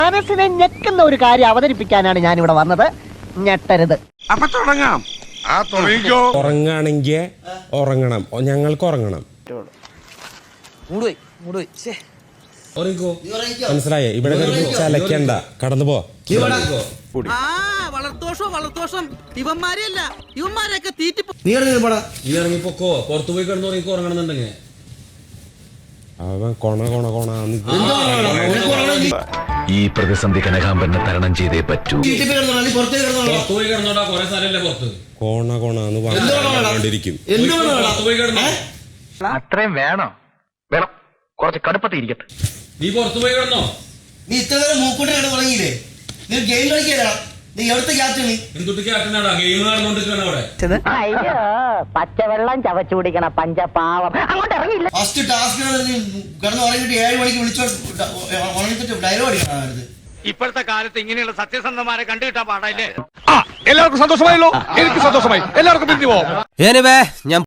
മനസ്സിനെ ഞെക്കുന്ന ഒരു കാര്യം അവതരിപ്പിക്കാനാണ് ഞാൻ ഇവിടെ വന്നത്. ഞെട്ടരുത്. അപ്പൊ തുടങ്ങാം. ഉറങ്ങാണെങ്കിൽ ഉറങ്ങണം, ഞങ്ങൾക്ക് ഉറങ്ങണം. മനസ്സിലായേ? ഇവിടെ ചലക്കണ്ട, കടന്നു പോ. വളർത്തോഷം ഇവന്മാരെയല്ല, ഇവന്മാരെയൊക്കെ നീ ഇറങ്ങിപ്പോക്കോ, പുറത്തു പോയി കിടന്നു ഉറങ്ങണമെന്നുണ്ടെങ്കിൽ അവൻ കൊണ കൊണ കൊണ. ഈ പ്രതിസന്ധി കനകാമ്പനെ തരണം ചെയ്തേ പറ്റൂ. കോണ കോണ എന്ന് പറഞ്ഞിരിക്കും. അത്രയും വേണം, വേണം, കുറച്ച് കടുപ്പത്തിൽ ഇരിക്കട്ടെ. നീ പുറത്തു പോയി കിടന്നോ? നീ ഇത്ര നേരം മൂക്കൂട്ടി കിടന്ന് തുടങ്ങിയില്ലേ? നീ ഗെയിം കളിക്കാനാ? നീ എവിടുത്തെ ക്യാപ്റ്റന്? എന്തൊട്ട് ക്യാപ്റ്റനാടാ? ഗെയിം നടന്നുകൊണ്ടിരിക്കണ അവിടെ. അയ്യോ, പച്ചവെള്ളം ചവച്ചു കുടിക്കണ പഞ്ചപാവം. അങ്ങോട്ട് ഇറങ്ങിയില്ല. ഫസ്റ്റ് ടാസ്ക് കിടന്ന് ഉറങ്ങിട്ട് 7 മണിക്ക് വിളിച്ചോ ഉറങ്ങിട്ട് ഡയലോഗ് അടിക്കണം. ഇപ്പോഴത്തെ കാലത്ത് ഇങ്ങനെയുള്ള സത്യസന്ധമാരെ കണ്ടുകിട്ടാൻ പാടല്ലേ. എല്ലാവർക്കും സന്തോഷമായല്ലോ? എനിക്ക് സന്തോഷമായി. എല്ലാവർക്കും പിരിഞ്ഞു പോവാം. ഞാൻ